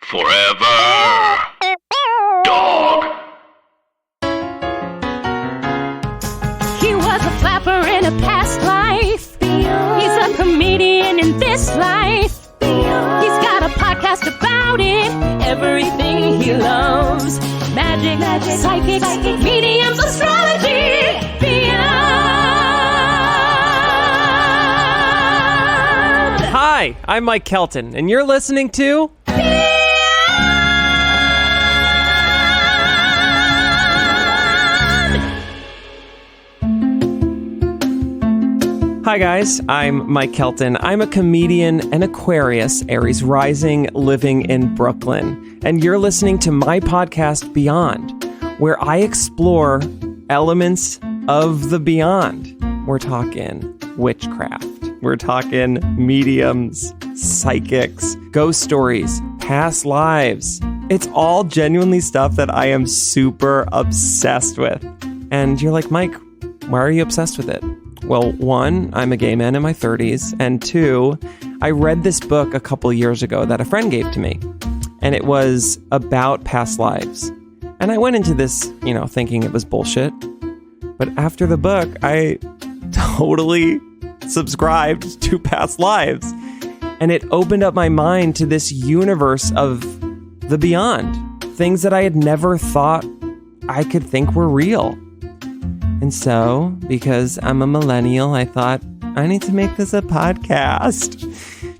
Forever. Dog. He was a flapper in a past life. He's a comedian in this life. He's got a podcast about it. Everything he loves. Magic, psychics, mediums, astrology. Beyond. Hi, I'm Mike Kelton, and you're listening to... Hi guys, I'm Mike Kelton. I'm a comedian and Aquarius, Aries rising, living in Brooklyn. And you're listening to my podcast, Beyond, where I explore elements of the beyond. We're talking witchcraft. We're talking mediums, psychics, ghost stories, past lives. It's all genuinely stuff that I am super obsessed with. And you're like, Mike, why are you obsessed with it? Well, one, I'm a gay man in my 30s, and two, I read this book a couple years ago that a friend gave to me, and it was about past lives. And I went into this, thinking it was bullshit. But after the book, I totally subscribed to past lives. And it opened up my mind to this universe of the beyond, things that I had never thought I could think were real. And so, because I'm a millennial, I thought, I need to make this a podcast.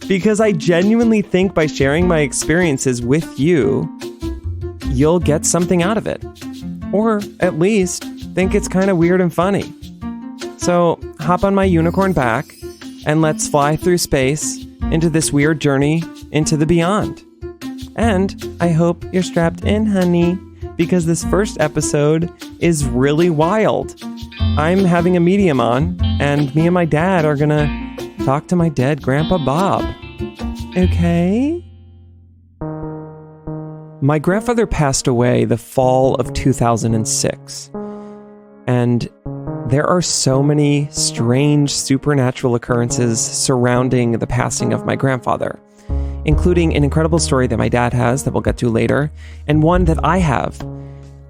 Because I genuinely think by sharing my experiences with you, you'll get something out of it. Or at least think it's kind of weird and funny. So, hop on my unicorn back and let's fly through space into this weird journey into the beyond. And I hope you're strapped in, honey, because this first episode is really wild. I'm having a medium on, and me and my dad are gonna talk to my dead Grandpa Bob. Okay? My grandfather passed away the fall of 2006, and there are so many strange supernatural occurrences surrounding the passing of my grandfather, including an incredible story that my dad has that we'll get to later, and one that I have,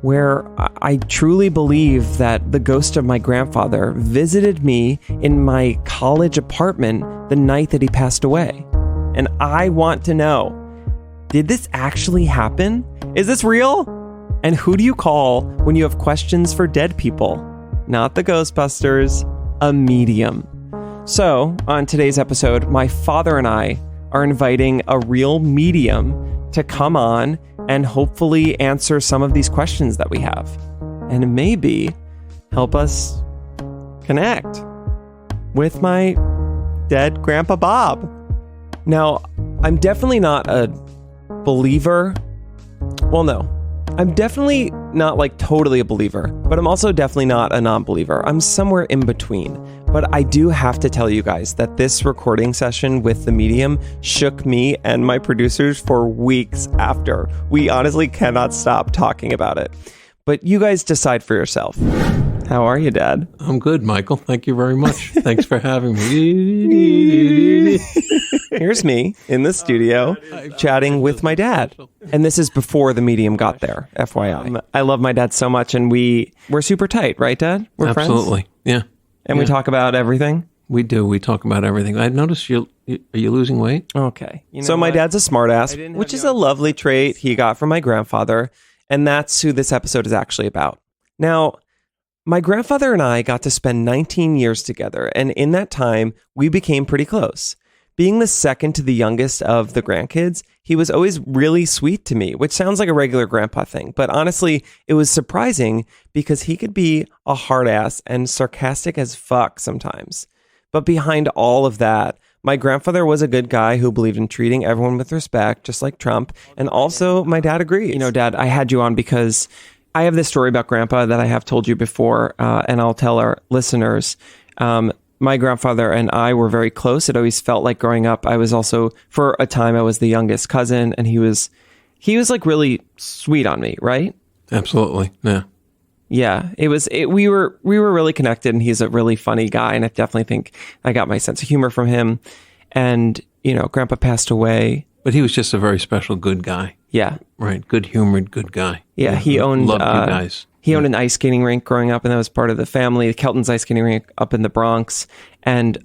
where I truly believe that the ghost of my grandfather visited me in my college apartment the night that he passed away. And I want to know, did this actually happen? Is this real? And who do you call when you have questions for dead people? Not the Ghostbusters, a medium. So, on today's episode, my father and I are inviting a real medium to come on and hopefully answer some of these questions that we have. And maybe help us connect with my dead Grandpa Bob. Now, I'm definitely not a believer. Well, no. I'm definitely not totally a believer, but I'm also definitely not a non-believer. I'm somewhere in between. But I do have to tell you guys that this recording session with the medium shook me and my producers for weeks after. We honestly cannot stop talking about it. But you guys decide for yourself. How are you, Dad? I'm good, Michael. Thank you very much. Thanks for having me. Here's me in the studio chatting with my dad. And this is before the medium got there, FYI. I love my dad so much, and we're super tight, right, Dad? We're Absolutely. friends? Yeah. And we talk about everything? We do. We talk about everything. I noticed are you losing weight? Okay. So my dad's a smartass, which is a lovely trait he got from my grandfather. And that's who this episode is actually about. Now, my grandfather and I got to spend 19 years together. And in that time, we became pretty close. Being the second to the youngest of the grandkids, he was always really sweet to me, which sounds like a regular grandpa thing. But honestly, it was surprising because he could be a hard ass and sarcastic as fuck sometimes. But behind all of that, my grandfather was a good guy who believed in treating everyone with respect, just like Trump. And also, my dad agrees. Dad, I had you on because I have this story about Grandpa that I have told you before, and I'll tell our listeners. My grandfather and I were very close. It always felt like growing up. I was also, for a time, I was the youngest cousin, and he was really sweet on me, right? Absolutely. Yeah. Yeah, we were really connected, and he's a really funny guy, and I definitely think I got my sense of humor from him. And, Grandpa passed away But he was just a very special good guy. Yeah. Right. Good-humored, good guy. Yeah, he owned loved you guys. He owned an ice skating rink growing up, and that was part of the family. Kelton's ice skating rink up in the Bronx. And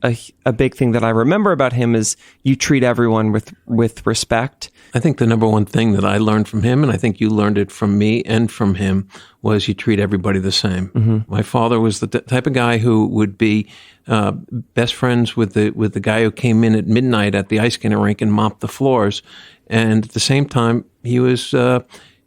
a big thing that I remember about him is you treat everyone with respect. I think the number one thing that I learned from him, and I think you learned it from me and from him, was you treat everybody the same. Mm-hmm. My father was the type of guy who would be best friends with the guy who came in at midnight at the ice skating rink and mopped the floors. And at the same time, he was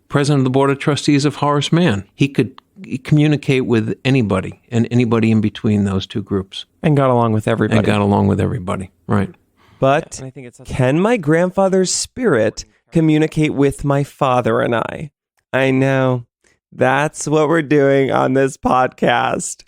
president of the board of trustees of Horace Mann. He could communicate with anybody and anybody in between those two groups. And got along with everybody. Right. But can my grandfather's spirit communicate with my father and I? I know. That's what we're doing on this podcast.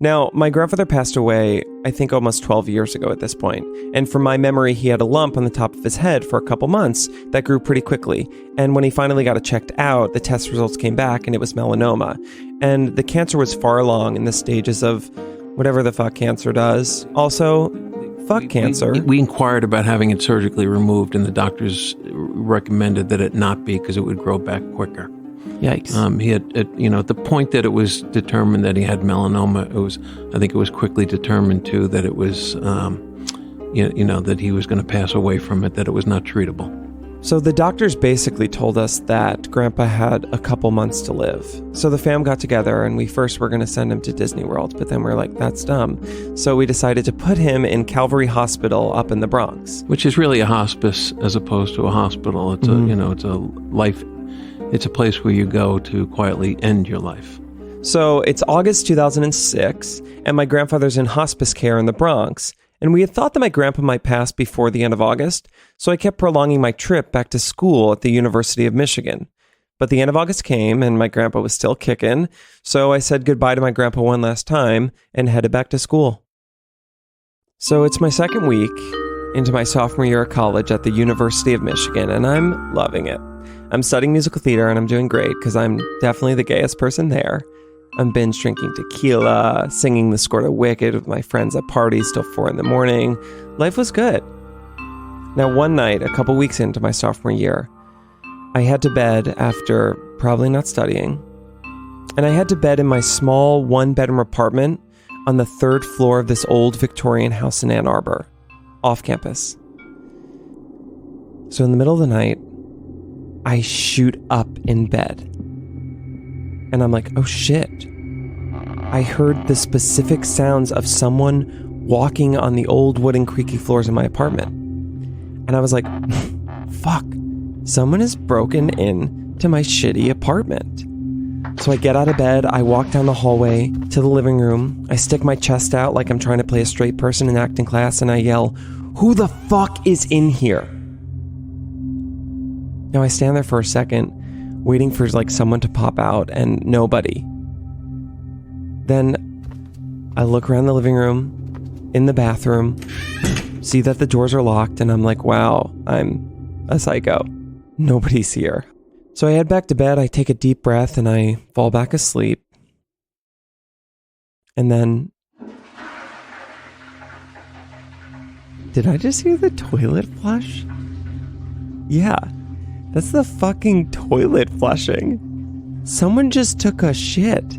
Now, my grandfather passed away, I think almost 12 years ago at this point. And from my memory, he had a lump on the top of his head for a couple months that grew pretty quickly. And when he finally got it checked out, the test results came back and it was melanoma. And the cancer was far along in the stages of whatever the fuck cancer does. Also, fuck cancer. We inquired about having it surgically removed, and the doctors recommended that it not be because it would grow back quicker. Yikes. He had, at the point that it was determined that he had melanoma, I think it was quickly determined too that it was, that he was going to pass away from it, that it was not treatable. So the doctors basically told us that Grandpa had a couple months to live. So the fam got together and we first were going to send him to Disney World, but then we were like, that's dumb. So we decided to put him in Calvary Hospital up in the Bronx. Which is really a hospice as opposed to a hospital. It's it's a life. It's a place where you go to quietly end your life. So it's August 2006, and my grandfather's in hospice care in the Bronx, and we had thought that my grandpa might pass before the end of August, so I kept prolonging my trip back to school at the University of Michigan. But the end of August came, and my grandpa was still kicking, so I said goodbye to my grandpa one last time and headed back to school. So it's my second week into my sophomore year of college at the University of Michigan, and I'm loving it. I'm studying musical theater and I'm doing great because I'm definitely the gayest person there. I'm binge drinking tequila, singing the score to Wicked with my friends at parties till 4 a.m. Life was good. Now, one night, a couple weeks into my sophomore year, I head to bed after probably not studying. And I head to bed in my small one-bedroom apartment on the 3rd floor of this old Victorian house in Ann Arbor, off campus. So in the middle of the night, I shoot up in bed. And I'm like, oh shit. I heard the specific sounds of someone walking on the old wooden creaky floors in my apartment. And I was like, fuck, someone has broken in to my shitty apartment. So I get out of bed, I walk down the hallway to the living room, I stick my chest out like I'm trying to play a straight person in acting class, and I yell, who the fuck is in here? Now I stand there for a second, waiting for someone to pop out, and nobody. Then I look around the living room, in the bathroom, see that the doors are locked, and I'm like, wow, I'm a psycho. Nobody's here. So I head back to bed, I take a deep breath, and I fall back asleep. And then... did I just hear the toilet flush? Yeah. That's the fucking toilet flushing. Someone just took a shit.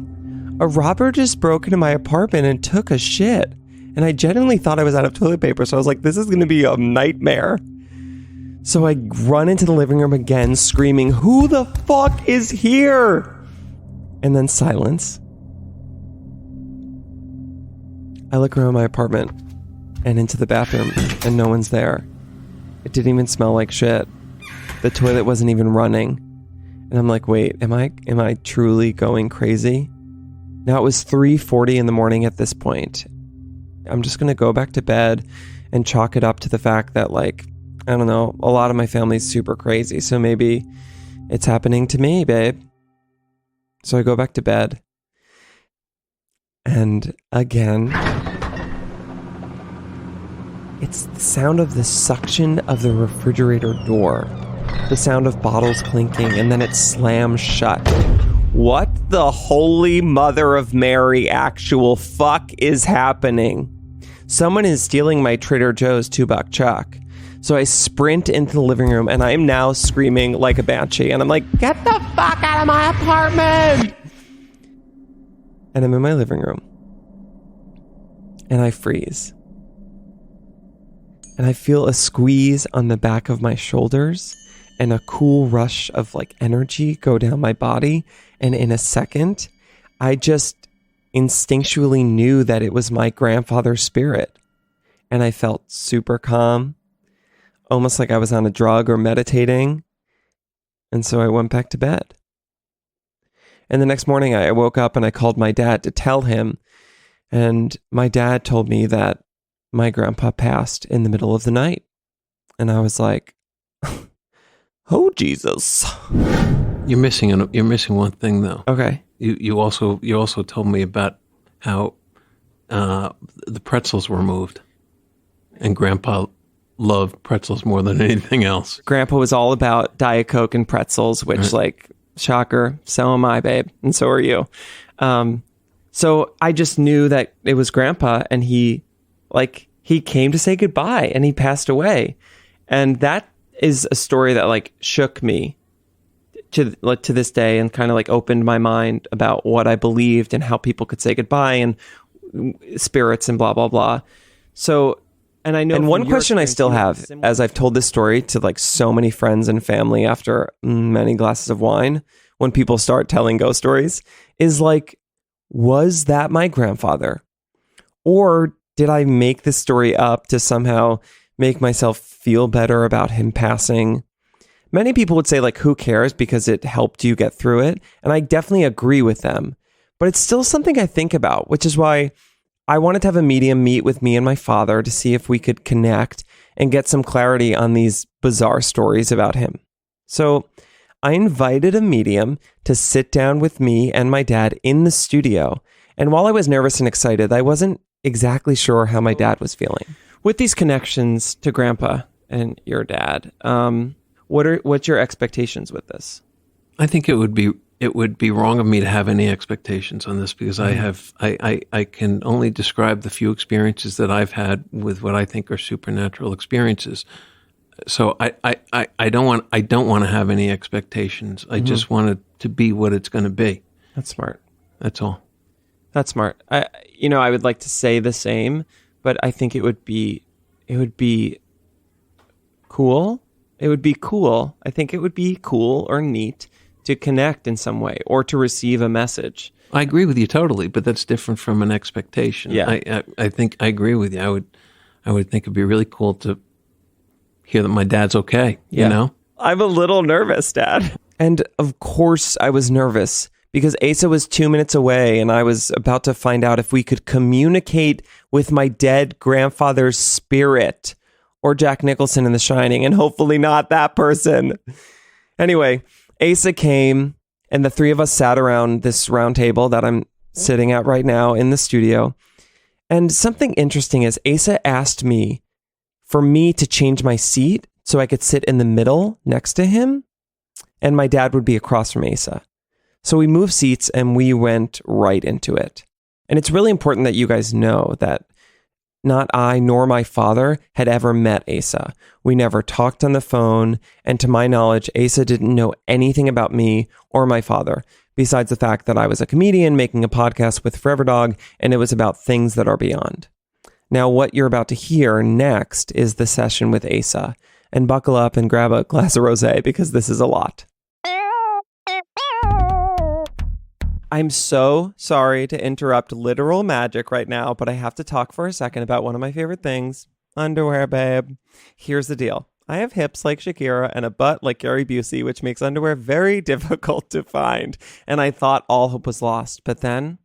A robber just broke into my apartment and took a shit. And I genuinely thought I was out of toilet paper, so I was like, this is going to be a nightmare. So I run into the living room again, screaming, who the fuck is here? And then silence. I look around my apartment and into the bathroom, and no one's there. It didn't even smell like shit. The toilet wasn't even running. And I'm like, wait, am I truly going crazy? Now it was 3:40 in the morning at this point. I'm just going to go back to bed and chalk it up to the fact that, I don't know, a lot of my family's super crazy, so maybe it's happening to me, babe. So I go back to bed. And again, it's the sound of the suction of the refrigerator door. The sound of bottles clinking, and then it slams shut. What the holy mother of Mary actual fuck is happening? Someone is stealing my Trader Joe's $2 chuck. So I sprint into the living room and I am now screaming like a banshee. And I'm like, get the fuck out of my apartment! And I'm in my living room. And I freeze. And I feel a squeeze on the back of my shoulders and a cool rush of like energy go down my body. And in a second, I just instinctually knew that it was my grandfather's spirit. And I felt super calm, almost like I was on a drug or meditating. And so I went back to bed. And the next morning I woke up and I called my dad to tell him. And my dad told me that my grandpa passed in the middle of the night. And I was like, oh, Jesus. You're missing one thing though. Okay. You also told me about how the pretzels were moved, and Grandpa loved pretzels more than anything else. Grandpa was all about Diet Coke and pretzels, which like, shocker, so am I, babe. And so are you. So I just knew that it was Grandpa, and he came to say goodbye and he passed away. And that is a story that like shook me to this day and kind of like opened my mind about what I believed and how people could say goodbye and spirits and blah, blah, blah. So, and I know, and one question I still have, as I've told this story to like so many friends and family after many glasses of wine, when people start telling ghost stories, is like, was that my grandfather? Or did I make this story up to somehow make myself feel better about him passing? Many people would say, like, who cares, because it helped you get through it. And I definitely agree with them. But it's still something I think about, which is why I wanted to have a medium meet with me and my father to see if we could connect and get some clarity on these bizarre stories about him. So I invited a medium to sit down with me and my dad in the studio. And while I was nervous and excited, I wasn't exactly sure how my dad was feeling. With these connections to Grandpa and your dad, what's your expectations with this? I think it would be wrong of me to have any expectations on this, because I can only describe the few experiences that I've had with what I think are supernatural experiences. So I don't want to have any expectations. I just want it to be what it's going to be. That's smart. That's all. That's smart. I would like to say the same, but I think it would be cool. It would be cool. I think it would be cool or neat to connect in some way or to receive a message. I agree with you totally, but that's different from an expectation. Yeah. I think I agree with you. I would think it'd be really cool to hear that my dad's okay, you know? I'm a little nervous, Dad. And of course I was nervous because Asa was 2 minutes away and I was about to find out if we could communicate with my dead grandfather's spirit, or Jack Nicholson in The Shining, and hopefully not that person. Anyway, Asa came and the three of us sat around this round table that I'm sitting at right now in the studio. And something interesting is Asa asked me for me to change my seat so I could sit in the middle next to him, and my dad would be across from Asa. So we moved seats and we went right into it. And it's really important that you guys know that not I nor my father had ever met Asa. We never talked on the phone, and to my knowledge, Asa didn't know anything about me or my father, besides the fact that I was a comedian making a podcast with Forever Dog, and it was about things that are beyond. Now, what you're about to hear next is the session with Asa, and buckle up and grab a glass of rosé because this is a lot. I'm so sorry to interrupt literal magic right now, but I have to talk for a second about one of my favorite things. Underwear, babe. Here's the deal. I have hips like Shakira and a butt like Gary Busey, which makes underwear very difficult to find. And I thought all hope was lost. But then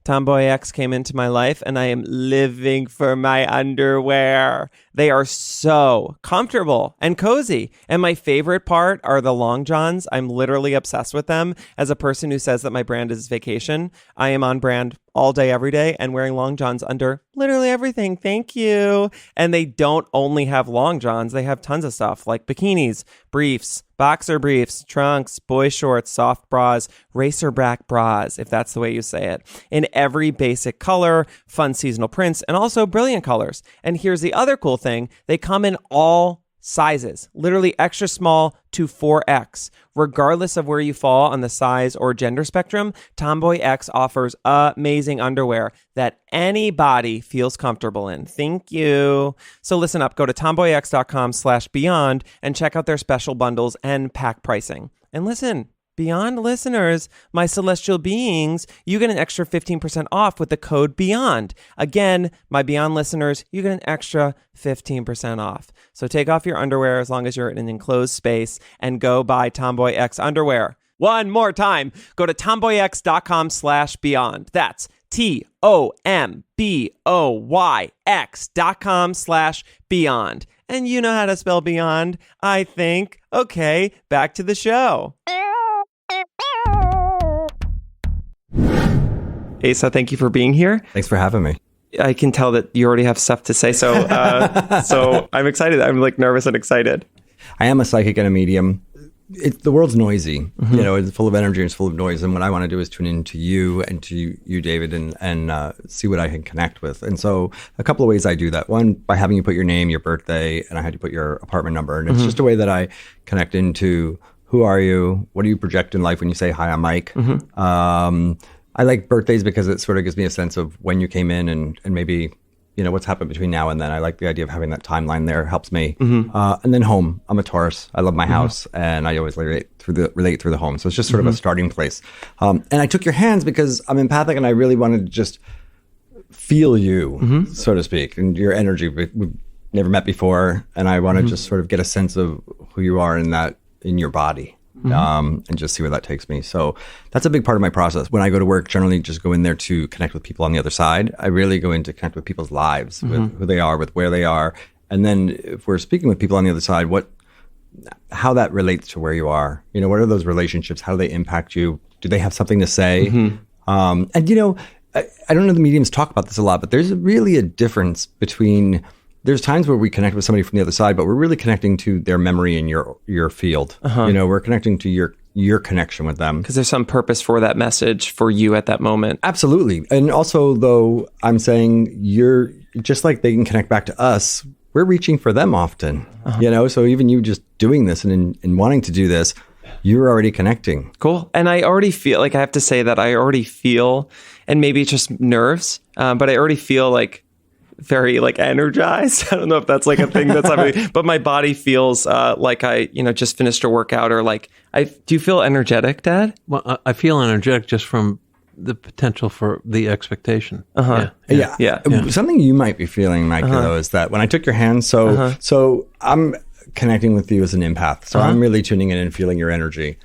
Tomboy X came into my life and I am living for my underwear. They are so comfortable and cozy. And my favorite part are the long johns. I'm literally obsessed with them. As a person who says that my brand is vacation, I am on brand all day, every day, and wearing long johns under literally everything. Thank you. And they don't only have long johns. They have tons of stuff like bikinis, briefs, boxer briefs, trunks, boy shorts, soft bras, racerback bras, if that's the way you say it, in every basic color, fun seasonal prints, and also brilliant colors. And here's the other cool thing. They come in all sizes, literally extra small to 4X. Regardless of where you fall on the size or gender spectrum, Tomboy X offers amazing underwear that anybody feels comfortable in. Thank you. So listen up, go to tomboyx.com/beyond and check out their special bundles and pack pricing. And listen, Beyond listeners, my celestial beings, you get an extra 15% off with the code BEYOND. Again, my Beyond listeners, you get an extra 15% off. So take off your underwear as long as you're in an enclosed space and go buy Tomboy X underwear. One more time, go to tomboyx.com/beyond. That's TOMBOYX.com/beyond. And you know how to spell beyond, I think. Okay, back to the show. Asa, thank you for being here. Thanks for having me. I can tell that you already have stuff to say, so so I'm excited. I'm like nervous and excited. I am a psychic and a medium. The world's noisy, you know, it's full of energy and it's full of noise. And what I want to do is tune into you and to you, David, and see what I can connect with. And so a couple of ways I do that. One, by having you put your name, your birthday, and I had you put your apartment number. And it's just a way that I connect into who are you? What do you project in life when you say, hi, I'm Mike? I like birthdays because it sort of gives me a sense of when you came in and maybe, you know, what's happened between now and then. I like the idea of having that timeline there. Helps me. And then home. I'm a Taurus. I love my house, and I always relate through the home. So it's just sort of a starting place. And I took your hands because I'm empathic, and I really wanted to just feel you, so to speak, and your energy. We've never met before, and I want to just sort of get a sense of who you are in your body. And just see where that takes me. So that's a big part of my process. When I go to work, generally just go in there to connect with people on the other side. I really go in to connect with people's lives, with who they are, with where they are. And then if we're speaking with people on the other side, how that relates to where you are. You know, what are those relationships? How do they impact you? Do they have something to say? And, you know, I don't know the mediums talk about this a lot, but there's really a difference between... There's times where we connect with somebody from the other side, but we're really connecting to their memory in your field. You know, we're connecting to your connection with them. Because there's some purpose for that message for you at that moment. Absolutely. And also, though, I'm saying you're just like they can connect back to us, we're reaching for them often. You know, so even you just doing this and wanting to do this, you're already connecting. Cool. And I already feel like I have to say that I already feel, and maybe it's just nerves, but I already feel like very like energized. I don't know if that's like a thing that's happening, but my body feels like I, you know, just finished a workout or like do you feel energetic, Dad? Well, I feel energetic just from the potential for the expectation. Yeah. Something you might be feeling, Mike, though, is that when I took your hand, so I'm connecting with you as an empath. So I'm really tuning in and feeling your energy.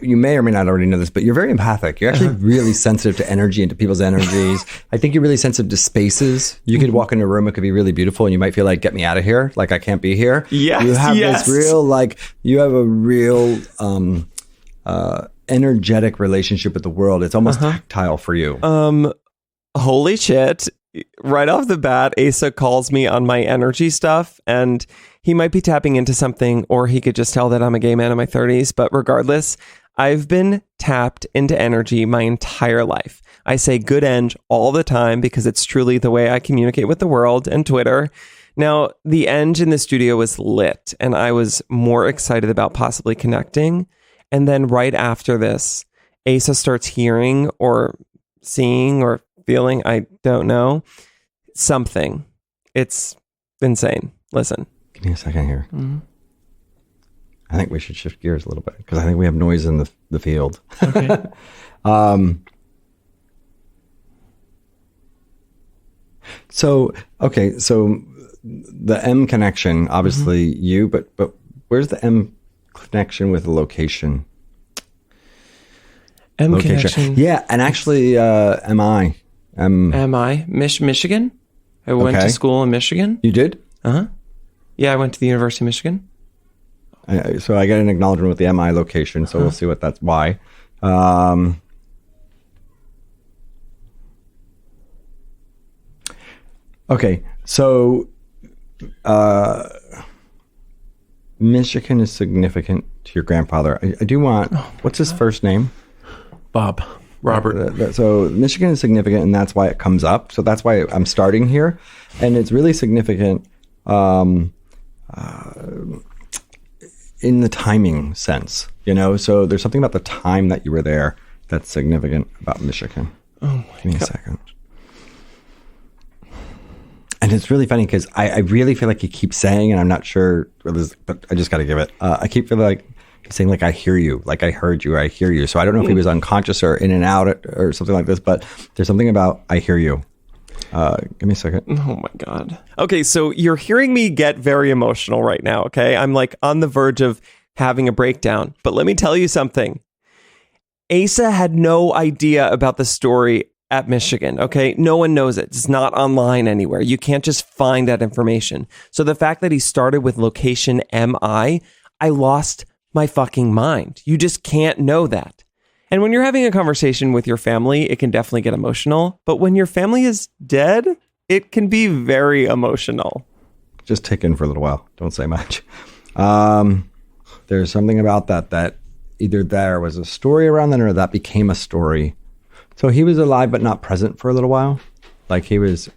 You may or may not already know this, but you're very empathic. You're actually really sensitive to energy and to people's energies. I think you're really sensitive to spaces. You could walk into a room, it could be really beautiful, and you might feel like, get me out of here. Like, I can't be here. Yes, you have this real, you have a real energetic relationship with the world. It's almost tactile for you. Holy shit. Right off the bat, Asa calls me on my energy stuff, and he might be tapping into something, or he could just tell that I'm a gay man in my 30s. But regardless, I've been tapped into energy my entire life. I say good eng all the time because it's truly the way I communicate with the world and Twitter. Now, the eng in the studio was lit, and I was more excited about possibly connecting. And then right after this, Asa starts hearing or seeing or feeling, I don't know, something. It's insane. Listen. Give me a second here. I think we should shift gears a little bit because I think we have noise in the field. Okay. So the M connection, obviously you, but where's the M connection with the location? M connection. Yeah, and actually, MI. Michigan? I went to school in Michigan. You did? Yeah, I went to the University of Michigan. So I get an acknowledgement with the MI location, so we'll see what that's why. Okay, so Michigan is significant to your grandfather. I do want, what's his first name? Bob. Robert. So Michigan is significant, and that's why it comes up. So that's why I'm starting here. And it's really significant in the timing sense, you know? So there's something about the time that you were there that's significant about Michigan. Oh, Give me a second. And it's really funny because I really feel like he keeps saying, and I'm not sure, but I just got to give it. I keep feeling like he's saying, like, I hear you, like I heard you, I hear you. So I don't know if he was unconscious or in and out or something like this, but there's something about I hear you. Give me a second. Oh my God. Okay, so you're hearing me get very emotional right now, okay? I'm like on the verge of having a breakdown. But let me tell you something. Asa had no idea about the story at Michigan, okay? No one knows it. It's not online anywhere. You can't just find that information. So the fact that he started with location MI, I lost my fucking mind. You just can't know that. And when you're having a conversation with your family, it can definitely get emotional. But when your family is dead, it can be very emotional. Just take in for a little while. Don't say much. There's something about that either there was a story around that or that became a story. So he was alive but not present for a little while. Like he was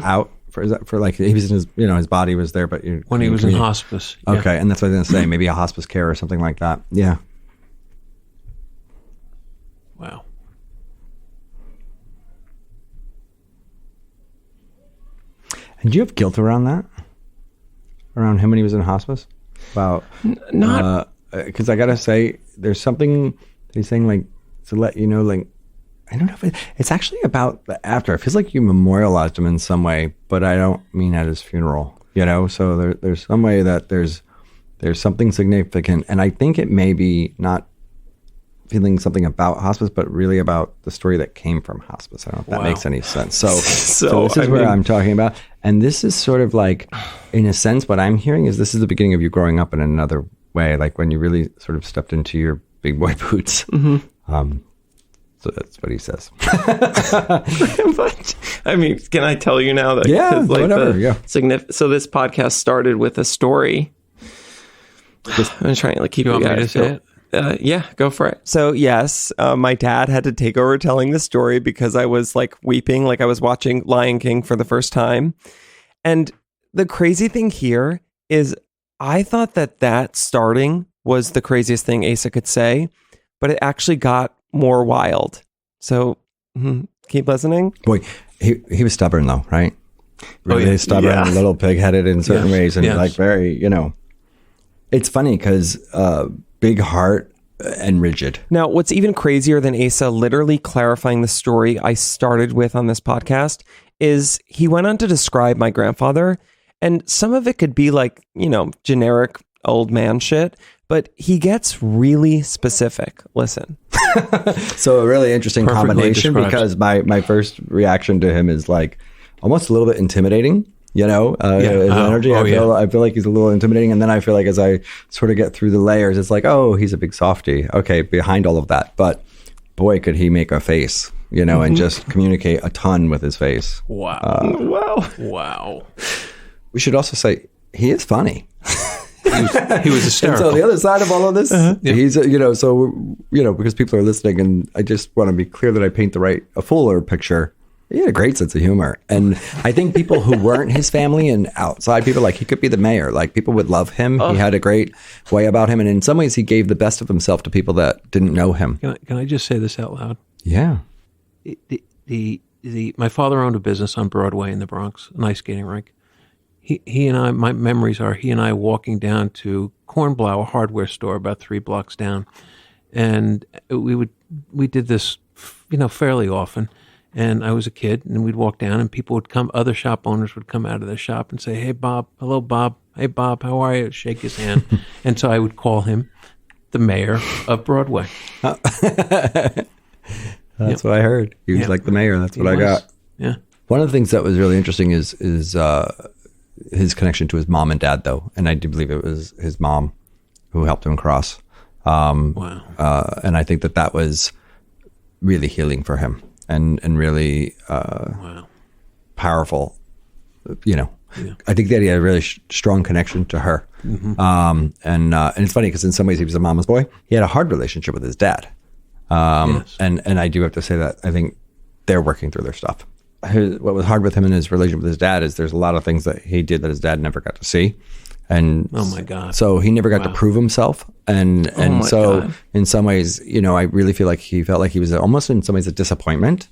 out for like he was in his, you know, his body was there, but when he was in hospice. Yeah. Okay, and that's what I was going to say. Maybe a hospice care or something like that. Yeah. Wow. And do you have guilt around that? Around him when he was in hospice? About Not because I gotta say, there's something that he's saying, like, to let you know, like, I don't know if it's actually about the after. It feels like you memorialized him in some way, but I don't mean at his funeral, you know? So there's some way that there's something significant. And I think it may be not feeling something about hospice, but really about the story that came from hospice. I don't know if that makes any sense. So this is where I'm talking about. And this is sort of like, in a sense, what I'm hearing is this is the beginning of you growing up in another way, like when you really sort of stepped into your big boy boots. So that's what he says. But, I mean, can I tell you now that? Yeah, like, whatever. Yeah. So this podcast started with a story. I'm trying to keep You you want me guys. to say it? Yeah, go for it. So yes, my dad had to take over telling the story because I was like weeping, like I was watching Lion King for the first time. And the crazy thing here is I thought that starting was the craziest thing Asa could say, but it actually got more wild. So keep listening. Boy, he was stubborn though, right? Really stubborn, a little pig-headed in certain ways, and like very, you know. It's funny because big heart and rigid. Now, what's even crazier than Asa literally clarifying the story I started with on this podcast is he went on to describe my grandfather, and some of it could be like, you know, generic old man shit, but he gets really specific. Listen. So a really interesting Perfectly combination described. because my first reaction to him is like almost a little bit intimidating, you know, his energy. I feel like he's a little intimidating. And then I feel like as I sort of get through the layers, it's like, oh, he's a big softy. Okay, behind all of that. But boy, could he make a face, you know, and just communicate a ton with his face. Wow. Wow. We should also say he is funny. He was hysterical. And so the other side of all of this, he's, you know, so, you know, because people are listening, and I just want to be clear that I paint a fuller picture. He had a great sense of humor. And I think people who weren't his family and outside people, like he could be the mayor, like people would love him. He had a great way about him. And in some ways he gave the best of himself to people that didn't know him. Can I just say this out loud? Yeah. My father owned a business on Broadway in the Bronx, an ice skating rink. He and I, my memories are he and I walking down to Kornblau, a hardware store about 3 blocks down. And we did this, you know, fairly often. And I was a kid, and we'd walk down, and people would come, other shop owners would come out of their shop and say, hey, Bob, hello, Bob. Hey, Bob, how are you? Shake his hand. And so I would call him the mayor of Broadway. That's what I heard. He was like the mayor. That's what I got. Yeah. One of the things that was really interesting is his connection to his mom and dad, though. And I do believe it was his mom who helped him cross. Wow. And I think that was really healing for him and really powerful, you know. Yeah. I think that he had a really strong connection to her. And it's funny because in some ways he was a mama's boy. He had a hard relationship with his dad. Yes. And I do have to say that I think they're working through their stuff. What was hard with him in his relationship with his dad is there's a lot of things that he did that his dad never got to see. And Oh my God. so he never got to prove himself. And my so God. in some ways, I really feel like he felt like he was almost in some ways a disappointment.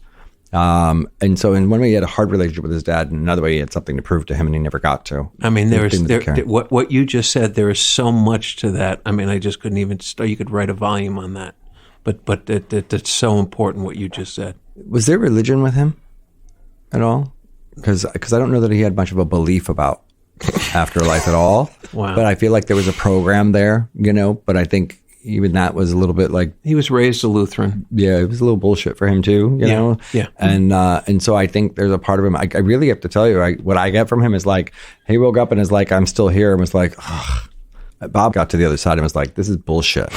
And so in one way he had a hard relationship with his dad, and another way he had something to prove to him and he never got to. I mean, He didn't care. what you just said, there is so much to that. I mean, I just couldn't even start. You could write a volume on that. But that's so important what you just said. Was there religion with him at all? Because I don't know that he had much of a belief about afterlife at all. Wow. But I feel like there was a program there, but I think even that was a little bit like, He was raised a Lutheran. yeah, it was a little bullshit for him too, you know? yeah. And so I think there's a part of him, I really have to tell you, what I get from him is like, he woke up and is like, I'm still here, and was like, ugh. Bob got to the other side and was like, this is bullshit.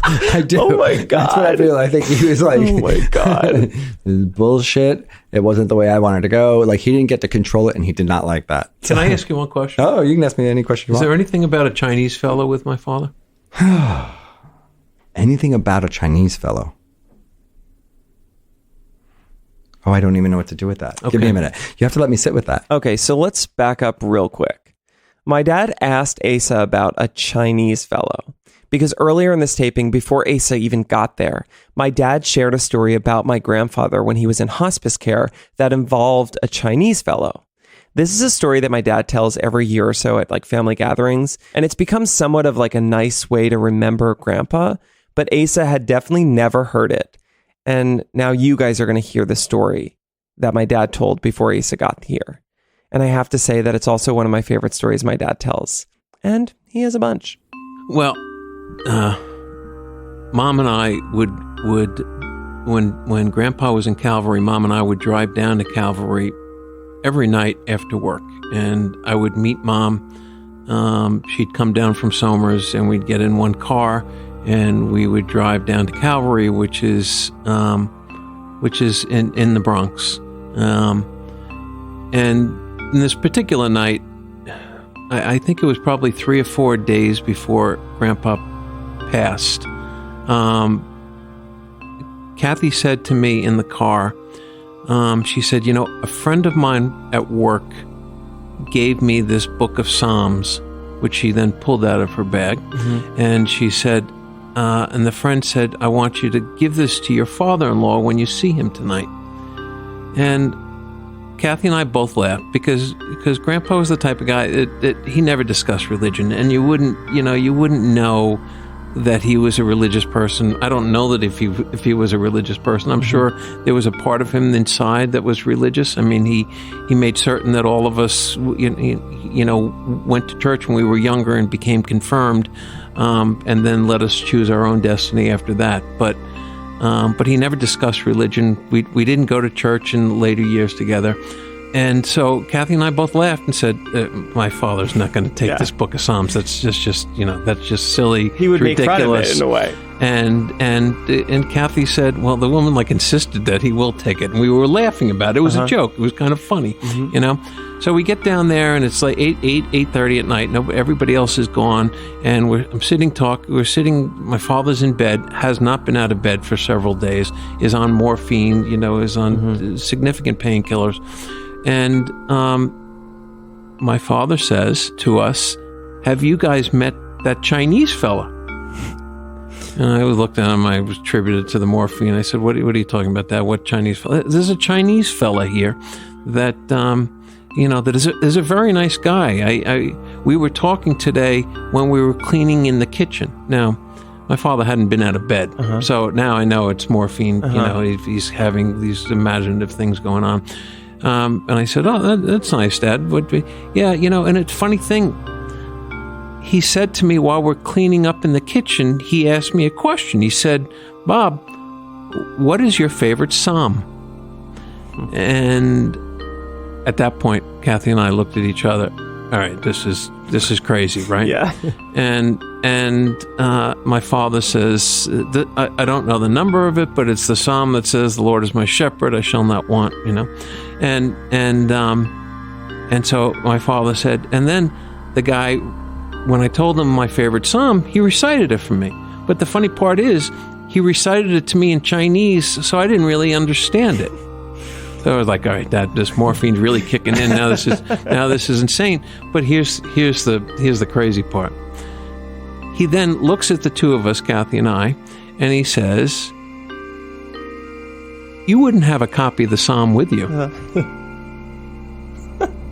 I do. Oh my God. That's what I feel. I think he was like, Oh my God. this is bullshit. It wasn't the way I wanted to go. Like, he didn't get to control it, and he did not like that. Can I ask you one question? Oh, you can ask me any question you Is want. there anything about a Chinese fellow with my father? Anything about a Chinese fellow? Oh, I don't even know what to do with that. Give me Okay. a minute. You have to let me sit with that. Okay, so let's back up real quick. My dad asked Asa about a Chinese fellow because earlier in this taping, before Asa even got there, my dad shared a story about my grandfather when he was in hospice care that involved a Chinese fellow. This is a story that my dad tells every year or so at like family gatherings, and it's become somewhat of like a nice way to remember Grandpa, but Asa had definitely never heard it. And now you guys are going to hear the story that my dad told before Asa got here. And I have to say that it's also one of my favorite stories my dad tells. And he has a bunch. Well, Mom and I would when Grandpa was in Calvary, Mom and I would drive down to Calvary every night after work, and I would meet Mom. She'd come down from Somers, and we'd get in one car, and we would drive down to Calvary, which is in the Bronx. And in this particular night, I think it was probably 3 or 4 days before Grandpa passed. Kathy said to me in the car, she said, a friend of mine at work gave me this book of Psalms, which she then pulled out of her bag. Mm-hmm. And she said, and the friend said, I want you to give this to your father-in-law when you see him tonight. And Kathy and I both laughed because Grandpa was the type of guy that he never discussed religion, and you wouldn't know that he was a religious person. I don't know that if he was a religious person. I'm sure there was a part of him inside that was religious. I mean, he made certain that all of us, went to church when we were younger and became confirmed, and then let us choose our own destiny after that. But he never discussed religion. We didn't go to church in later years together. And so Kathy and I both laughed and said, my father's not going to take this book of Psalms. That's just that's just silly. He would it's make fun of ridiculous. it in a way. And Kathy said, well, the woman insisted that he will take it. And we were laughing about it. It was a joke. It was kind of funny, So we get down there, and it's like 8:30 at night. Everybody else is gone, and I'm sitting talking. We're sitting. My father's in bed, has not been out of bed for several days, is on morphine, is on significant painkillers, and my father says to us, "Have you guys met that Chinese fella?" And I looked at him. I was attributed to the morphine. I said, "What are you talking about? That what Chinese fella? There's a Chinese fella here that." That is a very nice guy. We were talking today when we were cleaning in the kitchen. Now, my father hadn't been out of bed, so now I know it's morphine. He's having these imaginative things going on. And I said, "Oh, that's nice, Dad." Yeah, and it's a funny thing. He said to me while we're cleaning up in the kitchen, he asked me a question. He said, "Bob, what is your favorite psalm?" And at that point, Kathy and I looked at each other. All right, this is crazy, right? Yeah. And my father says, I don't know the number of it, but it's the psalm that says, "The Lord is my shepherd; I shall not want." And so my father said, and then the guy, when I told him my favorite psalm, he recited it for me. But the funny part is, he recited it to me in Chinese, so I didn't really understand it. So I was like, all right, Dad, this morphine's really kicking in. Now this is insane. But here's the crazy part. He then looks at the two of us, Kathy and I, and he says, "You wouldn't have a copy of the Psalm with you."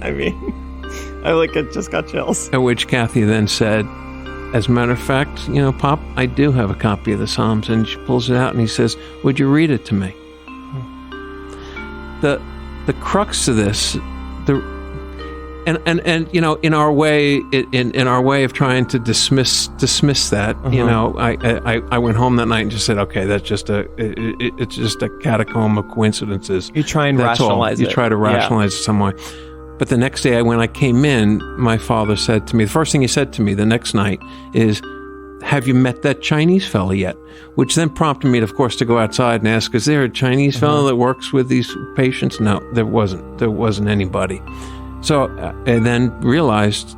I mean, I just got chills. At which Kathy then said, "As a matter of fact, Pop, I do have a copy of the Psalms." And she pulls it out and he says, "Would you read it to me?" The crux of this, in our way, in our way of trying to dismiss that, I went home that night and just said, okay, that's just it's just a catacomb of coincidences. You try and rationalize it. You try to rationalize it some way. But the next day when I came in, my father said to me, the first thing he said to me the next night is, "Have you met that Chinese fella yet?" Which then prompted me, of course, to go outside and ask, "Is there a Chinese fellow that works with these patients?" No, there wasn't. There wasn't anybody. So I then realized,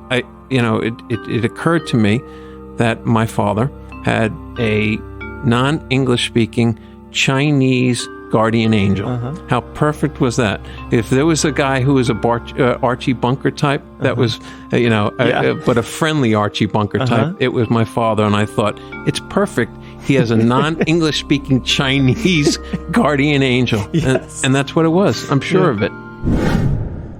it occurred to me that my father had a non-English speaking Chinese guardian angel. How perfect was that? If there was a guy who was a Archie Bunker type, that was, but a friendly Archie Bunker type, it was my father. And I thought, it's perfect. He has a non-English speaking Chinese guardian angel. Yes. And that's what it was. I'm sure of it.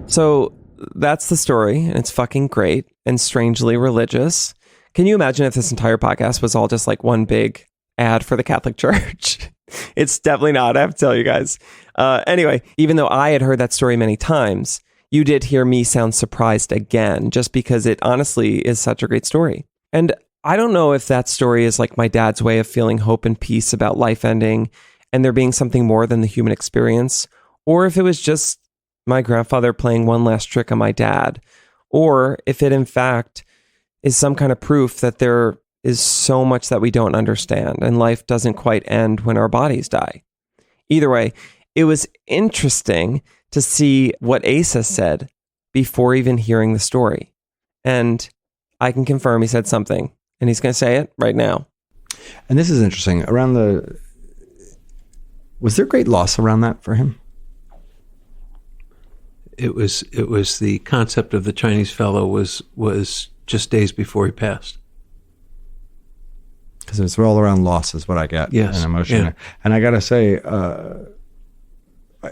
So that's the story, and it's fucking great and strangely religious. Can you imagine if this entire podcast was all just like one big ad for the Catholic Church? It's definitely not, I have to tell you guys. Anyway, even though I had heard that story many times, you did hear me sound surprised again, just because it honestly is such a great story. And I don't know if that story is like my dad's way of feeling hope and peace about life ending and there being something more than the human experience, or if it was just my grandfather playing one last trick on my dad, or if it in fact is some kind of proof that there is so much that we don't understand and life doesn't quite end when our bodies die. Either way, it was interesting to see what Asa said before even hearing the story. And I can confirm he said something, and he's going to say it right now. And this is interesting. Was there great loss around that for him? It was the concept of the Chinese fellow was just days before he passed. Because it's all around loss is what I get. Yes. And emotion. Yeah. And I got to say,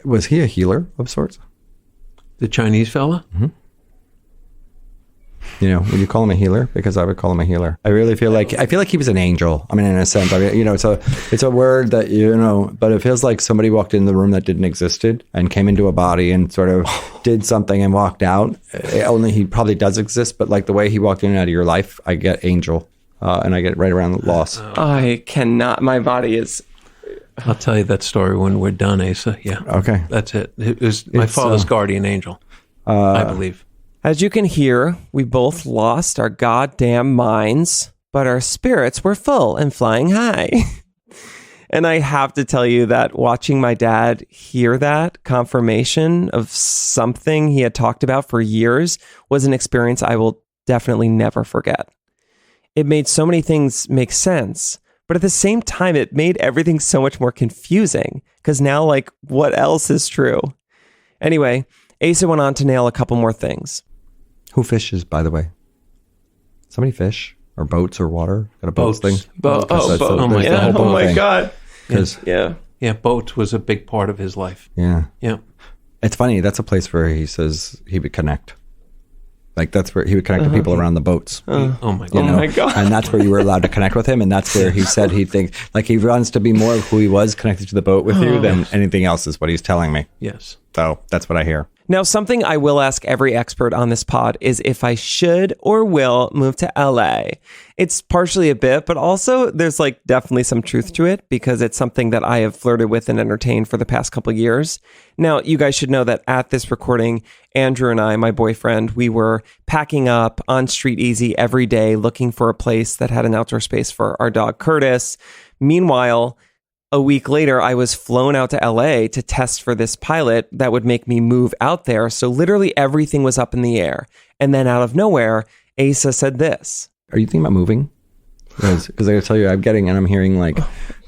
was he a healer of sorts? The Chinese fella? Mm-hmm. Would you call him a healer? Because I would call him a healer. I really feel like he was an angel. I mean, in a sense, it's a word that, but it feels like somebody walked in the room that didn't existed and came into a body and sort of did something and walked out. Only he probably does exist, but like the way he walked in and out of your life, I get angel. And I get right around the loss. I cannot. My body is. I'll tell you that story when we're done, Asa. Yeah. Okay. That's it. It was my father's guardian angel, I believe. As you can hear, we both lost our goddamn minds, but our spirits were full and flying high. And I have to tell you that watching my dad hear that confirmation of something he had talked about for years was an experience I will definitely never forget. It made so many things make sense, but at the same time, it made everything so much more confusing because now, what else is true? Anyway, Asa went on to nail a couple more things. Who fishes, by the way? Somebody fish or boats or water? Got a boats thing? Boats. Oh my God. Yeah, boats was a big part of his life. Yeah. Yeah. It's funny. That's a place where he says he would connect. Like that's where he would connect to people around the boats. Oh my God. Oh my God. And that's where you were allowed to connect with him. And that's where he said he thinks like he wants to be more of who he was connected to the boat with you than anything else is what he's telling me. Yes. So that's what I hear. Now, something I will ask every expert on this pod is if I should or will move to LA. It's partially a bit, but also there's definitely some truth to it because it's something that I have flirted with and entertained for the past couple of years. Now, you guys should know that at this recording, Andrew and I, my boyfriend, we were packing up on Street Easy every day looking for a place that had an outdoor space for our dog, Curtis. Meanwhile, a week later, I was flown out to LA to test for this pilot that would make me move out there. So literally everything was up in the air. And then out of nowhere, Asa said this. Are you thinking about moving? Because I gotta tell you, I'm hearing like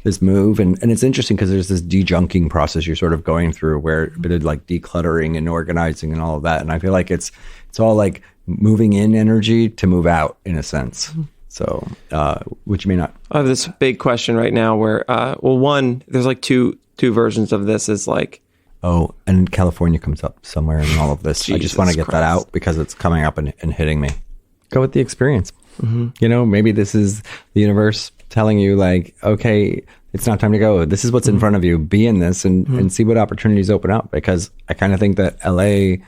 this move, and it's interesting because there's this de-junking process you're sort of going through where a bit of like decluttering and organizing and all of that. And I feel like it's all like moving in energy to move out in a sense. So, which may not. I have this big question right now where, one, there's like two versions of this is like, oh, and California comes up somewhere in all of this. I just want to get that Christ. out because it's coming up and hitting me. Go with the experience. You know, maybe this is the universe telling you like, okay, it's not time to go. This is what's in front of you. Be in this and see what opportunities open up, because I kind of think that LA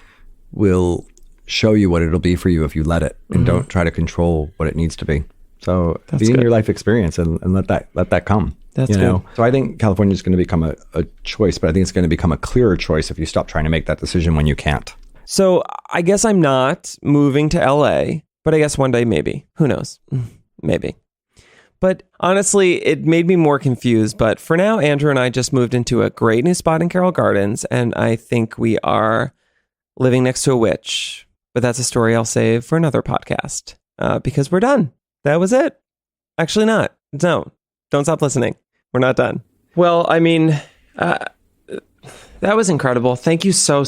will show you what it'll be for you if you let it and don't try to control what it needs to be. So be in your life experience and let that come. That's you know? good. So I think California is going to become a choice, but I think it's going to become a clearer choice if you stop trying to make that decision when you can't. so I guess I'm not moving to LA, but I guess one day maybe. Who knows? Maybe. But honestly, it made me more confused. But for now, Andrew and I just moved into a great new spot in Carroll Gardens, and I think we are living next to a witch. But that's a story I'll save for another podcast because we're done. That was it. Actually not. No, don't stop listening. We're not done. Well, I mean, that was incredible. Thank you so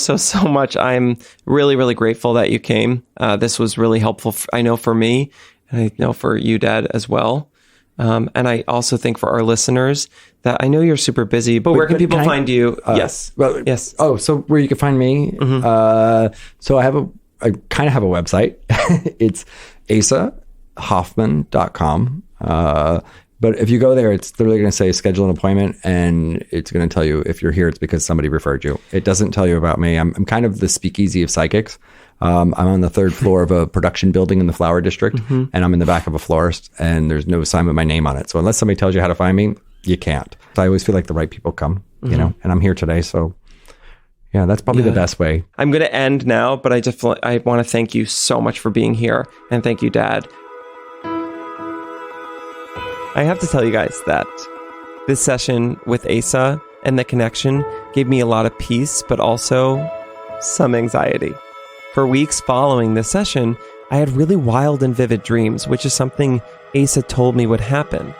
much. I'm really, really grateful that you came. This was really helpful, I know, for me, and I know for you, Dad, as well. And I also think for our listeners that I know you're super busy, but where can people find you? Yes. Well, yes. Oh, so where you can find me? So I kind of have a website. It's asahoffman.com. But if you go there, it's literally going to say schedule an appointment, and it's going to tell you if you're here, it's because somebody referred you. It doesn't tell you about me. I'm kind of the speakeasy of psychics. I'm on the third floor of a production building in the Flower District, and I'm in the back of a florist, and there's no sign with my name on it. So unless somebody tells you how to find me, you can't. So I always feel like the right people come, you know, and I'm here today. So yeah, that's probably the best way. I'm going to end now, but I want to thank you so much for being here, and thank you, Dad. I have to tell you guys that this session with Asa and the connection gave me a lot of peace, but also some anxiety. For weeks following this session, I had really wild and vivid dreams, which is something Asa told me would happen.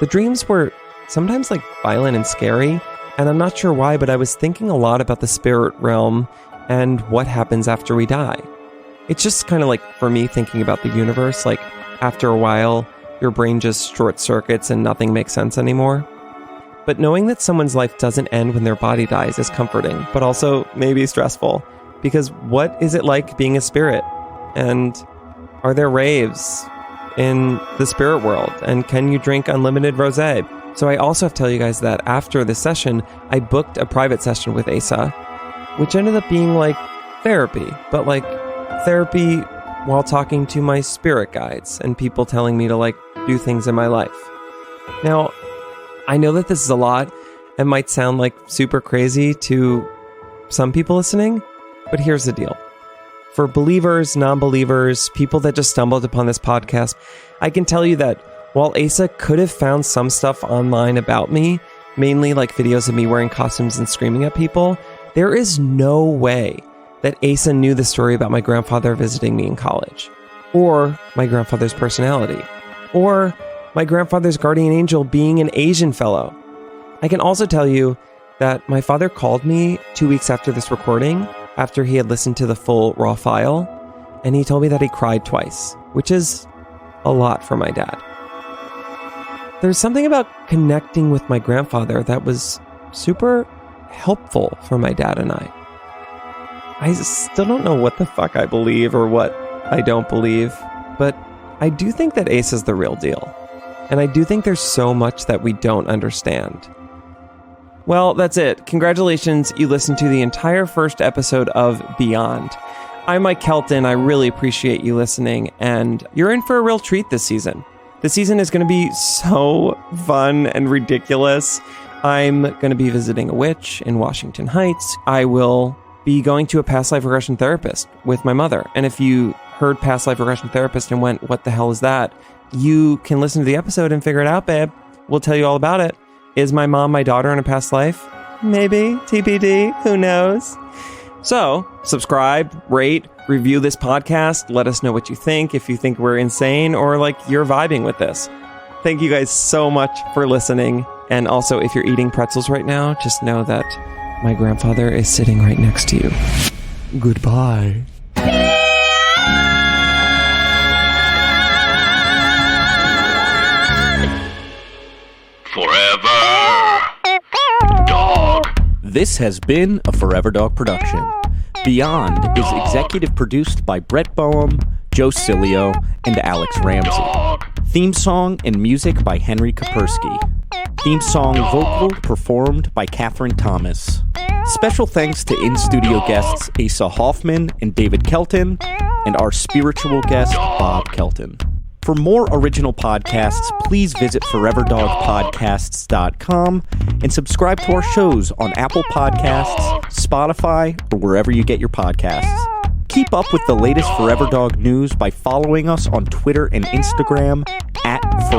The dreams were sometimes like violent and scary, and I'm not sure why, but I was thinking a lot about the spirit realm and what happens after we die. It's just kind of like, for me, thinking about the universe, like after a while, your brain just short circuits and nothing makes sense anymore. But knowing that someone's life doesn't end when their body dies is comforting, but also maybe stressful. Because what is it like being a spirit? And are there raves in the spirit world? And can you drink unlimited rosé? So I also have to tell you guys that after this session, I booked a private session with Asa, which ended up being like therapy, but like therapy while talking to my spirit guides and people telling me to like do things in my life. Now, I know that this is a lot and might sound like super crazy to some people listening, but here's the deal. For believers, non-believers, people that just stumbled upon this podcast, I can tell you that while Asa could have found some stuff online about me, mainly like videos of me wearing costumes and screaming at people, there is no way that Asa knew the story about my grandfather visiting me in college, or my grandfather's personality, or my grandfather's guardian angel being an Asian fellow. I can also tell you that my father called me 2 weeks after this recording, after he had listened to the full raw file, and he told me that he cried twice, which is a lot for my dad. There's something about connecting with my grandfather that was super helpful for my dad and I. I still don't know what the fuck I believe or what I don't believe, but I do think that Asa's the real deal. And I do think there's so much that we don't understand. Well, that's it. Congratulations, you listened to the entire first episode of Beyond. I'm Mike Kelton. I really appreciate you listening, and you're in for a real treat this season. This season is going to be so fun and ridiculous. I'm going to be visiting a witch in Washington Heights. I will be going to a past life regression therapist with my mother. And if you heard past life regression therapist and went, what the hell is that? You can listen to the episode and figure it out, babe. We'll tell you all about it. Is my mom my daughter in a past life? Maybe. TBD. Who knows? So, subscribe, rate, review this podcast. Let us know what you think, if you think we're insane or like you're vibing with this. Thank you guys so much for listening. And also, if you're eating pretzels right now, just know that my grandfather is sitting right next to you. Goodbye. Forever Dog. This has been a Forever Dog production. Beyond is executive produced by Brett Boehm, Joe Cilio, and Alex Ramsey. Theme song and music by Henry Kapersky. Theme song vocal performed by Catherine Thomas. Special thanks to in-studio guests Asa Hoffman and David Kelton, and our spiritual guest, Bob Kelton. For more original podcasts, please visit foreverdogpodcasts.com and subscribe to our shows on Apple Podcasts, Spotify, or wherever you get your podcasts. Keep up with the latest Forever Dog news by following us on Twitter and Instagram @Forever.